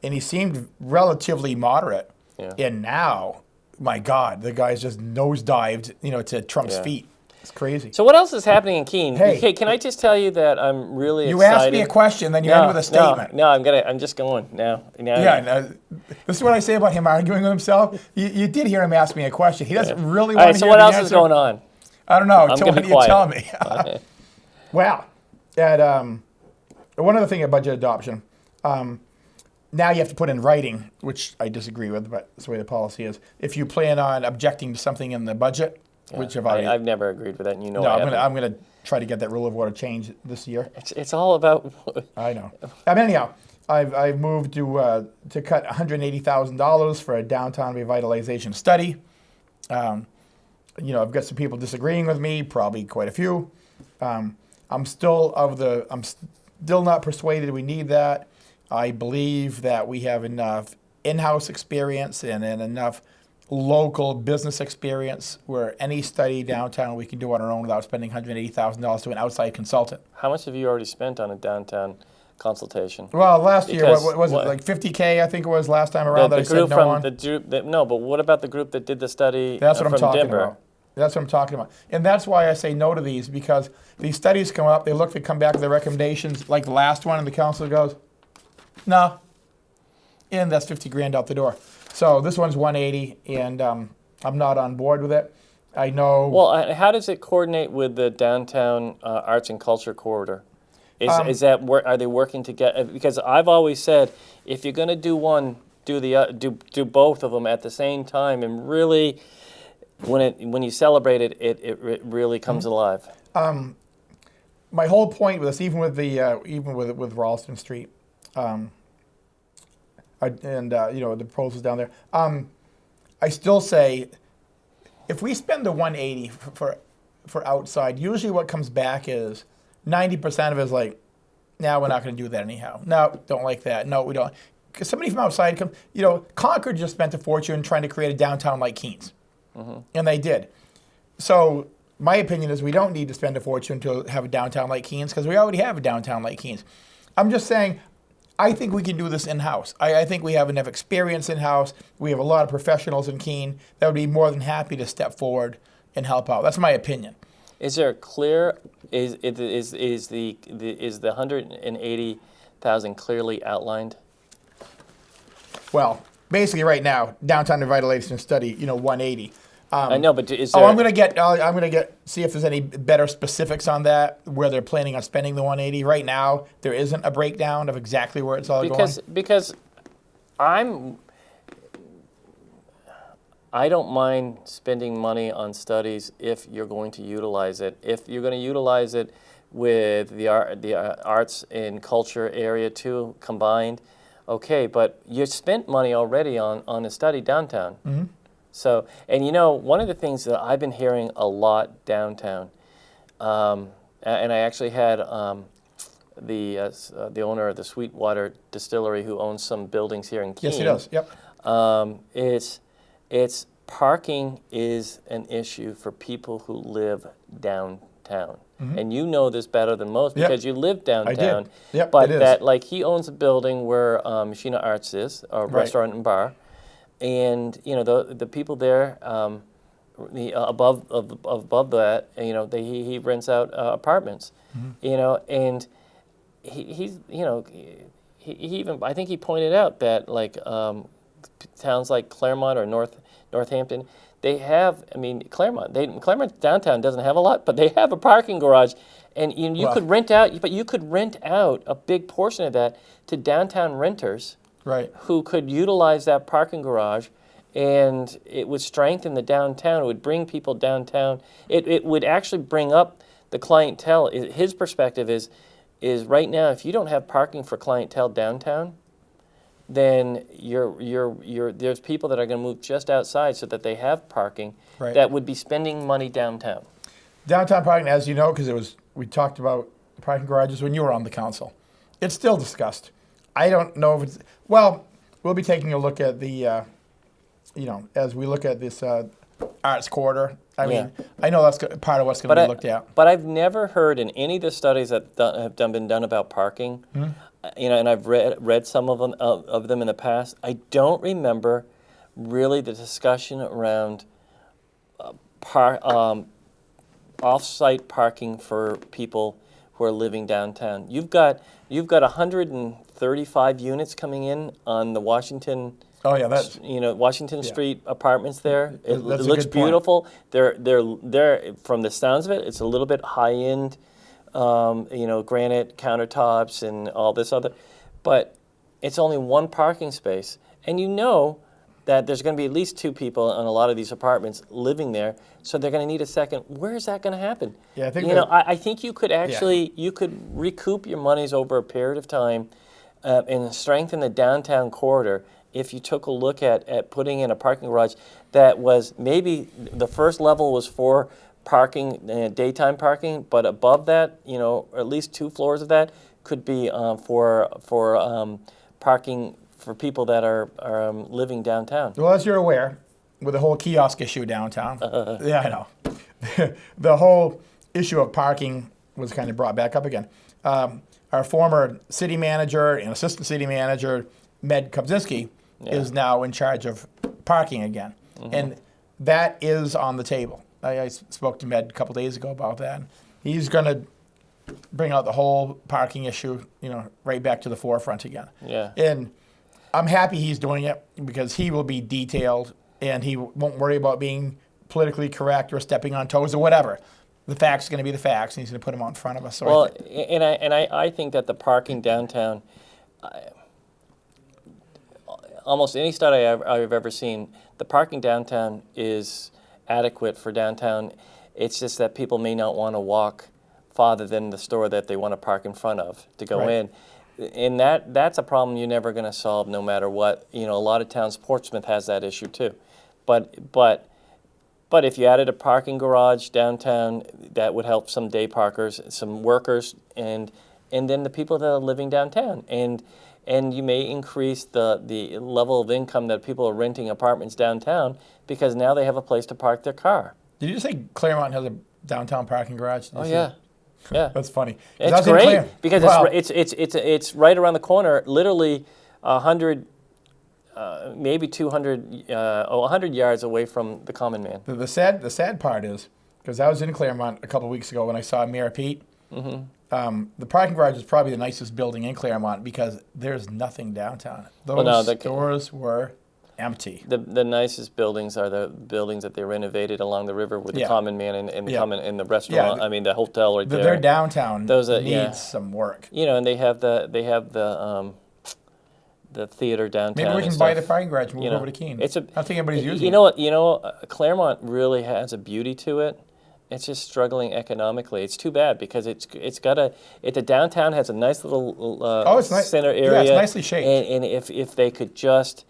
and he seemed relatively moderate. Yeah. And now, my God, the guy's just nosedived, to Trump's feet. It's crazy. So what else is happening in Keene? Hey, can I just tell you that I'm really excited? You asked me a question, then you end with a statement. No, I'm just going now. This is what I say about him arguing with himself. You did hear him ask me a question. He doesn't really want to hear the answer. All right, so what else is going on? I don't know. Until when you tell me. Well, one other thing at budget adoption. Now you have to put in writing, which I disagree with, but that's the way the policy is. If you plan on objecting to something in the budget, which I've never agreed with that, and I'm going to try to get that rule of order changed this year. It's all about. I know. Anyhow, I've moved to cut $180,000 for a downtown revitalization study. I've got some people disagreeing with me, probably quite a few. I'm still not persuaded we need that. I believe that we have enough in-house experience and enough local business experience where any study downtown we can do on our own without spending $180,000 to an outside consultant. How much have you already spent on a downtown consultation? Well, last year, what was it, like $50K, I think it was last time around that I said no on? No, but what about the group that did the study That's what I'm talking Denver? About. That's what I'm talking about. And that's why I say no to these, because these studies come up, they come back with their recommendations, like the last one, and the council goes, no. and that's 50 grand out the door. So this one's 180, and I'm not on board with it. I know. Well, how does it coordinate with the downtown arts and culture corridor? Is that are they working together? Because I've always said, if you're going to do one, do both of them at the same time, and really, when you celebrate it, it really comes alive. My whole point with this, even with Ralston Street, and the proposals down there, I still say, if we spend the 180 for outside, usually what comes back is 90% of it is like, nah, we're not going to do that anyhow. No, don't like that. No, we don't. Because somebody from outside comes, Concord just spent a fortune trying to create a downtown like Keene's. And they did. So my opinion is we don't need to spend a fortune to have a downtown like Keene's because we already have a downtown like Keene's. I'm just saying, I think we can do this in-house. I think we have enough experience in-house. We have a lot of professionals in Keene that would be more than happy to step forward and help out. That's my opinion. Is there a clear, is the 180,000 clearly outlined? Well, basically right now, downtown revitalization study, 180. I know, but is there? I'm gonna see if there's any better specifics on that, where they're planning on spending the 180. Right now, there isn't a breakdown of exactly where it's all going. Because I don't mind spending money on studies if you're going to utilize it. If you're going to utilize it with the arts and culture area too combined, okay. But you spent money already on a study downtown. Mm-hmm. So, and one of the things that I've been hearing a lot downtown, and I actually had the owner of the Sweetwater Distillery, who owns some buildings here in Keene. Yes, he does. Yep. It's parking is an issue for people who live downtown. Mm-hmm. And you know this better than most because you live downtown. I did. Yep, but it is. he owns a building where Machina Arts is, a restaurant and bar. And the people there, above that, he rents out apartments, mm-hmm. And he even, I think he pointed out that towns like Claremont or Northampton, they have, Claremont downtown doesn't have a lot, but they have a parking garage, and you could rent out a big portion of that to downtown renters. Right. Who could utilize that parking garage, and it would strengthen the downtown. It would bring people downtown. It would actually bring up the clientele. His perspective is right now, if you don't have parking for clientele downtown, then there's people that are going to move just outside so that they have parking that would be spending money downtown. Downtown parking, as you know, because we talked about parking garages when you were on the council. It's still discussed. I don't know if it's, we'll be taking a look at the, as we look at this arts corridor. I mean, I know that's part of what's going to be looked at. But I've never heard in any of the studies that have been done about parking, and I've read some of them in the past. I don't remember really the discussion around off-site parking for people who are living downtown. You've got 135 units coming in on the Washington. Oh yeah, that's Washington Street apartments there. It looks beautiful. They're from the sounds of it, it's a little bit high end, granite countertops and all this other, but it's only one parking space, and that there's going to be at least two people on a lot of these apartments living there, so they're going to need a second. Where is that going to happen? Yeah, I think I think you could actually you could recoup your monies over a period of time, and strengthen the downtown corridor if you took a look at putting in a parking garage that was maybe the first level was for parking, daytime parking, but above that, at least 2 floors of that could be for parking for people that are living downtown. Well, as you're aware, with the whole kiosk issue downtown, yeah, I know. The whole issue of parking was kind of brought back up again. Our former city manager and assistant city manager, Med Kobzinski, is now in charge of parking again. Mm-hmm. And that is on the table. I spoke to Med a couple days ago about that. He's going to bring out the whole parking issue, right back to the forefront again. Yeah. And I'm happy he's doing it because he will be detailed and he won't worry about being politically correct or stepping on toes or whatever. The facts are going to be the facts, and he's going to put them out in front of us. So well, I think that the parking downtown, almost any study I've ever seen, the parking downtown is adequate for downtown. It's just that people may not want to walk farther than the store that they want to park in front of to go in. And that's a problem you're never going to solve no matter what. A lot of towns, Portsmouth has that issue too. But if you added a parking garage downtown, that would help some day parkers, some workers, and then the people that are living downtown. And you may increase the level of income that people are renting apartments downtown because now they have a place to park their car. Did you just say Claremont has a downtown parking garage? Oh yeah. Yeah, that's funny. It's great because it's right around the corner, literally 100, maybe 200, 100 yards away from the Common Man. The sad part is, because I was in Claremont a couple of weeks ago when I saw Mayor Pete. The parking garage is probably the nicest building in Claremont because there's nothing downtown. Those stores were empty. The nicest buildings are the buildings that they renovated along the river with the Common Man and the restaurant. I mean, the hotel right there. Their downtown needs some work. And they have the theater downtown. Maybe we can buy the parking garage and move over to Keene. I don't think anybody's using it. Claremont really has a beauty to it. It's just struggling economically. It's too bad because the downtown has a nice little center area. Yeah, it's nicely shaped. And if they could just...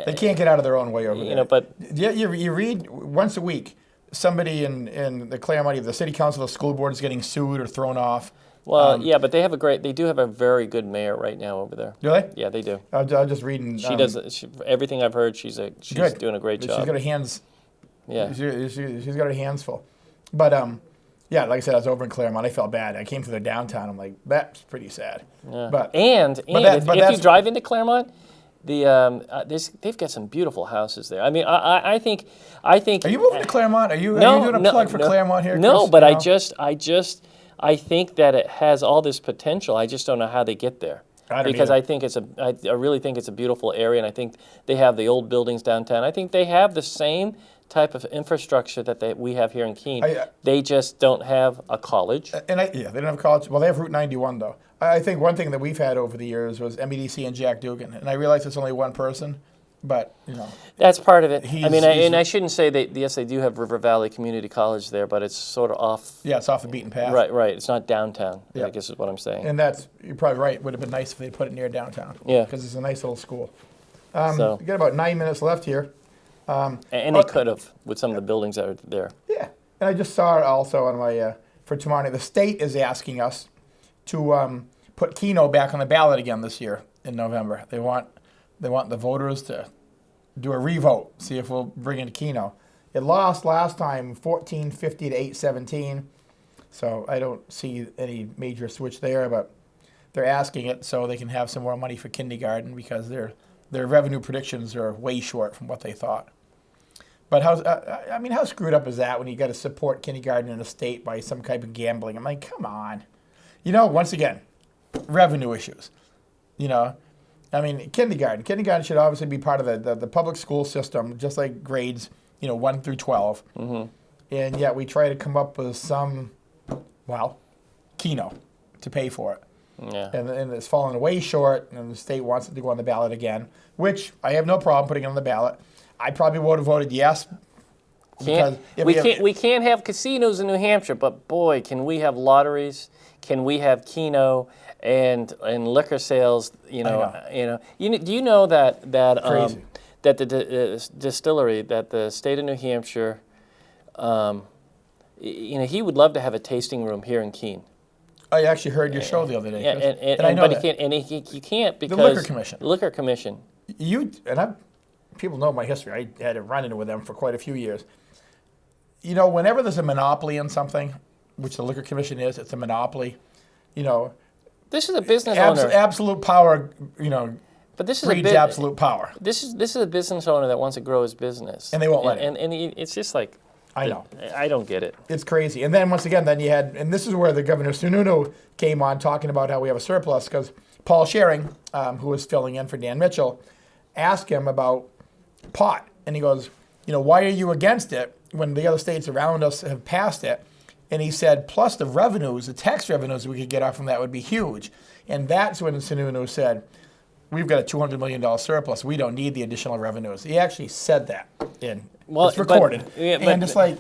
They can't get out of their own way over there. But... You read once a week, somebody in the Claremont, the city council, the school board is getting sued or thrown off. Well, but they do have a very good mayor right now over there. Do they? Yeah, they do. I'm just reading. Everything I've heard, she's doing a great job. She's got her hands. Yeah. She's got her hands full. But like I said, I was over in Claremont. I felt bad. I came to the downtown. I'm like, that's pretty sad. Yeah. But if you drive into Claremont, they've got some beautiful houses there. I mean, I think. Are you moving to Claremont? Are you doing a plug for Claremont here? No, Chris? but I think that it has all this potential. I just don't know how they get there. I really think it's a beautiful area, and I think they have the old buildings downtown. I think they have the same type of infrastructure that we have here in Keene. They just don't have a college. They don't have a college. Well, they have Route 91 though. I think one thing that we've had over the years was MEDC and Jack Dugan, and I realize it's only one person. But that's part of it. I shouldn't say that. Yes, they do have River Valley Community College there, but it's sort of off. Yeah, it's off the beaten path. Right. It's not downtown. I guess is what I'm saying. And you're probably right. Would have been nice if they put it near downtown. Yeah, because it's a nice little school. We got about 9 minutes left here. And they could have with some of the buildings that are there. Yeah, and I just saw also on my for tomorrow night, the state is asking us to put Keene back on the ballot again this year in November. They want the voters to do a revote, see if we'll bring in Keene. It lost last time 1450 to 817, so I don't see any major switch there, but they're asking it so they can have some more money for kindergarten because their revenue predictions are way short from what they thought. But how screwed up is that when you got to support kindergarten in a state by some type of gambling? I'm like, come on. Once again, revenue issues. Kindergarten should obviously be part of the public school system, just like grades, 1 through 12. Mm-hmm. And yet we try to come up with some, Keno to pay for it. Yeah. And it's fallen way short, and the state wants it to go on the ballot again, which I have no problem putting it on the ballot. I probably would have voted yes. We can't have casinos in New Hampshire, but boy, can we have lotteries? Can we have Keno and liquor sales? Do you know that the distillery, that the state of New Hampshire, he would love to have a tasting room here in Keene. I actually heard your show the other day. He can't because the Liquor Commission. People know my history. I had a run-in with them for quite a few years. Whenever there's a monopoly in something, which the Liquor Commission is, it's a monopoly. This is a business owner. Absolute power. But this is breeds absolute power. This is a business owner that wants to grow his business, and they won't let him. And it's just like. I know. I don't get it. It's crazy. And then once again, you had, and this is where the Governor Sununu came on talking about how we have a surplus, because Paul Schering, who was filling in for Dan Mitchell, ask him about pot, and he goes, why are you against it when the other states around us have passed it? And he said, plus the revenues, the tax revenues we could get off from that would be huge. And that's when Sununu said, we've got a $200 million surplus. We don't need the additional revenues. He actually said that. And it's recorded. And it's like,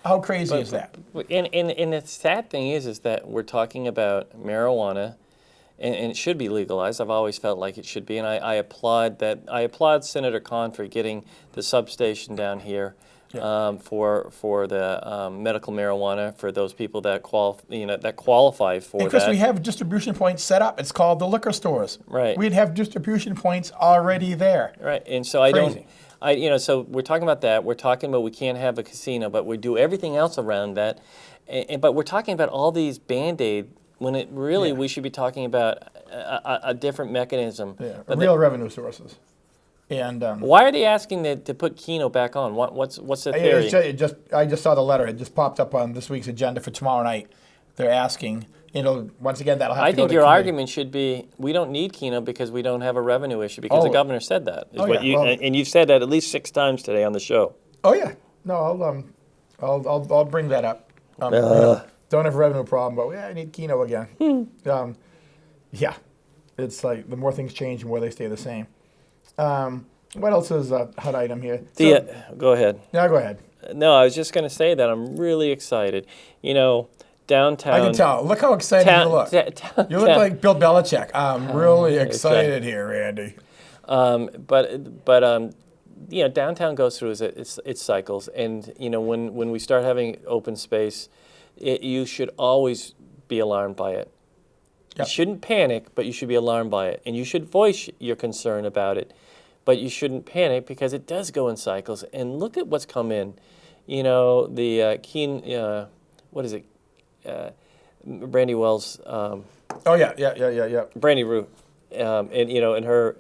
how crazy is that? And the sad thing is that we're talking about marijuana, and it should be legalized. I've always felt like it should be, and I applaud that. I applaud Senator Khan for getting the substation down here. For the medical marijuana for those people that qualify for because that. we have distribution points set up. It's called the liquor stores. Right. We'd have distribution points already there. Right. And so so we're talking about that. We're talking about we can't have a casino, but we do everything else around that. But we're talking about all these Band-Aid when it really we should be talking about a different mechanism. Yeah. Real revenue sources. And why are they asking to put Keene back on? What's the theory? I just saw the letter. It just popped up on this week's agenda for tomorrow night. They're asking. Once again, that'll have to go to I think your committee. argument should be we don't need Keene because we don't have a revenue issue because the governor said that. And you've said that at least 6 times today on the show. Oh yeah. No, I'll bring that up. Don't have a revenue problem, but I need Keene again. Yeah, it's like the more things change, the more they stay the same. What else is a hot item here? Go ahead. No, go ahead. No, I was just going to say that I'm really excited. Downtown. I can tell. Look how excited you look. You look like Bill Belichick. I'm really excited here, Randy. Downtown goes through its cycles, and when we start having open space, you should always be alarmed by it. You shouldn't panic, but you should be alarmed by it, and you should voice your concern about it, but you shouldn't panic because it does go in cycles. And look at what's come in. The Keene, what is it? Brandy Wells. Oh yeah. Brandy Rue, and her.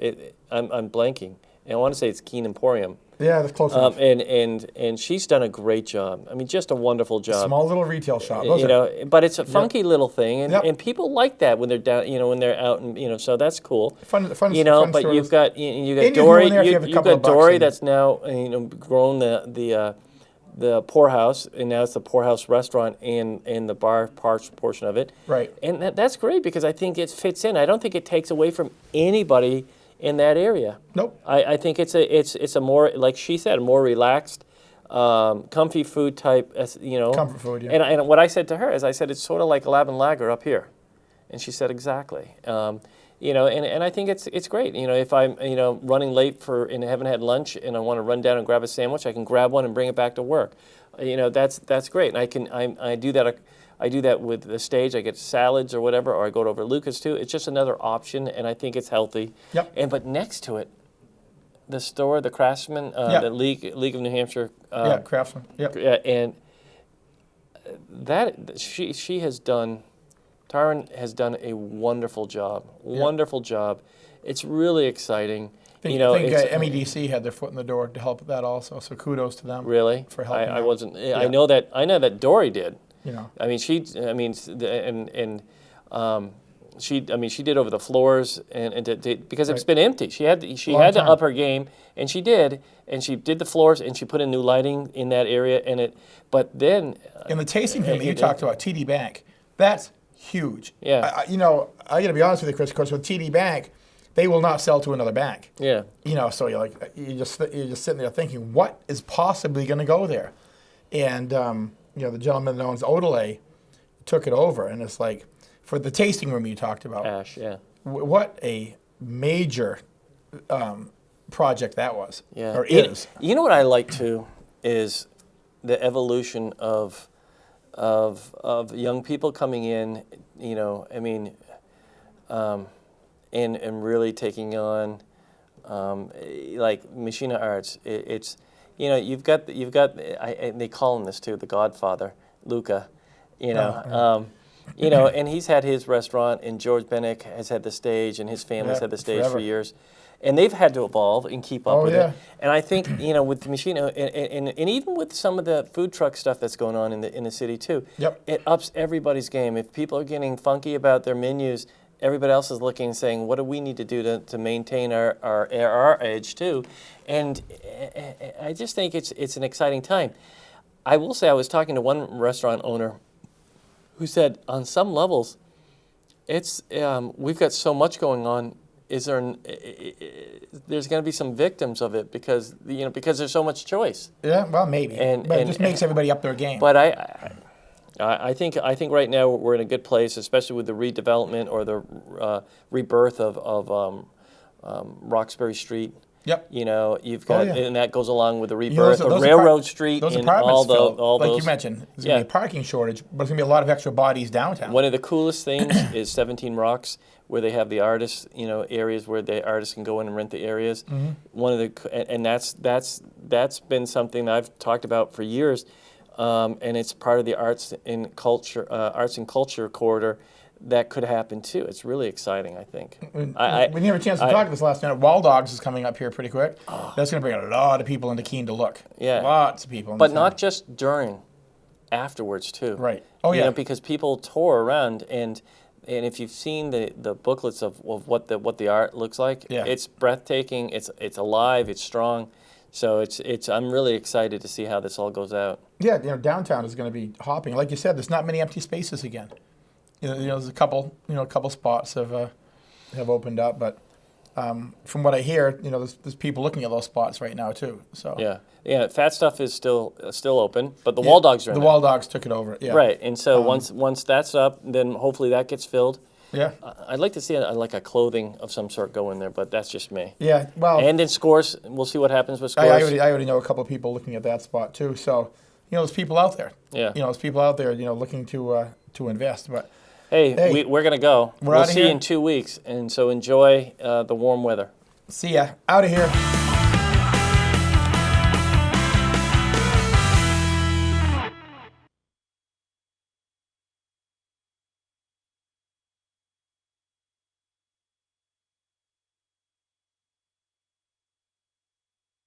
I'm blanking. And I want to say it's Keene Emporium. Yeah, that's close enough. And she's done a great job. I mean, just a wonderful job. Small little retail shop. But it's a funky little thing, and people like that when they're down, when they're out, and so that's cool. Fun. But you've got Dory. You've got Dory that's now grown the poorhouse, and now it's the poorhouse restaurant and the bar portion of it. Right. And that's great because I think it fits in. I don't think it takes away from anybody in that area. Nope. I think it's a more, like she said, a more relaxed, comfy food type. Comfort food. Yeah. And what I said to her is, I said it's sort of like Lab and Lager up here, and she said exactly. And I think it's great. If I'm running late and haven't had lunch and I want to run down and grab a sandwich, I can grab one and bring it back to work. That's great. And I do that. I do that with the stage. I get salads or whatever, or I go over to Lucas too. It's just another option, and I think it's healthy. Yep. But next to it, the store, the Craftsman, the League of New Hampshire. Craftsman. Yep. And that she has done. Taryn has done a wonderful job. Wonderful job. It's really exciting. I think MEDC had their foot in the door to help with that also. So kudos to them. Really? For helping. I wasn't. Yeah. I know that Dory did. I mean, she did over the floors because it's been empty. She had to up her game, and she did the floors, and she put in new lighting in that area, but then in the tasting room that you talked about, TD Bank, that's huge. Yeah. I got to be honest with you, Chris. Of course, with TD Bank, they will not sell to another bank. Yeah. So you're just sitting there thinking, what is possibly going to go there, and the gentleman that owns Odelay took it over, and it's like, for the tasting room you talked about. Ash, yeah. What a major project that was, or is. You know what I like too is the evolution of young people coming in. And really taking on like Machina Arts. It's you've got they call him this too, the Godfather, Luca. And he's had his restaurant, and George Bennick has had the stage, and his family's had the stage for years. And they've had to evolve and keep up with it. And I think, with Machina, and even with some of the food truck stuff that's going on in the city too, it ups everybody's game. If people are getting funky about their menus, everybody else is looking and saying, what do we need to do to maintain our edge too? And I just think it's an exciting time. I will say I was talking to one restaurant owner who said on some levels, we've got so much going on. There's going to be some victims of it because there's so much choice. Yeah, well, maybe. But it just makes everybody up their game. But I think right now we're in a good place, especially with the redevelopment or the rebirth of Roxbury Street. Yep. You've got, and that goes along with the rebirth those of Railroad Street those and apartments, all like those. you mentioned, there's going to be a parking shortage, but there's going to be a lot of extra bodies downtown. One of the coolest things is 17 Rocks, where they have the artists, areas where the artists can go in and rent the areas. Mm-hmm. And that's been something I've talked about for years, and it's part of the arts and culture corridor. That could happen too. It's really exciting, I think. We didn't have a chance to talk this last night. Wall Dogs is coming up here pretty quick. That's going to bring a lot of people into Keene to look. Yeah. Lots of people. But not just afterwards too. Right. Oh, yeah. Because people tour around, and if you've seen the booklets of what the art looks like, it's breathtaking, it's alive, it's strong. So I'm really excited to see how this all goes out. Yeah, downtown is going to be hopping. Like you said, there's not many empty spaces again. There's a couple spots have opened up, but from what I hear, there's people looking at those spots right now too. So yeah, Fat Stuff is still open, but the Wall Dogs are in the there. Wall Dogs took it over. Yeah. Right, and so once that's up, then hopefully that gets filled. Yeah. I'd like to see a clothing of some sort go in there, but that's just me. Yeah, well. And in Scores, we'll see what happens with Scores. I already know a couple of people looking at that spot too. So there's people out there. Yeah. There's people out there looking to invest, but. Hey, we're going to go. We'll see you here. in 2 weeks, and so enjoy the warm weather. See ya. Out of here.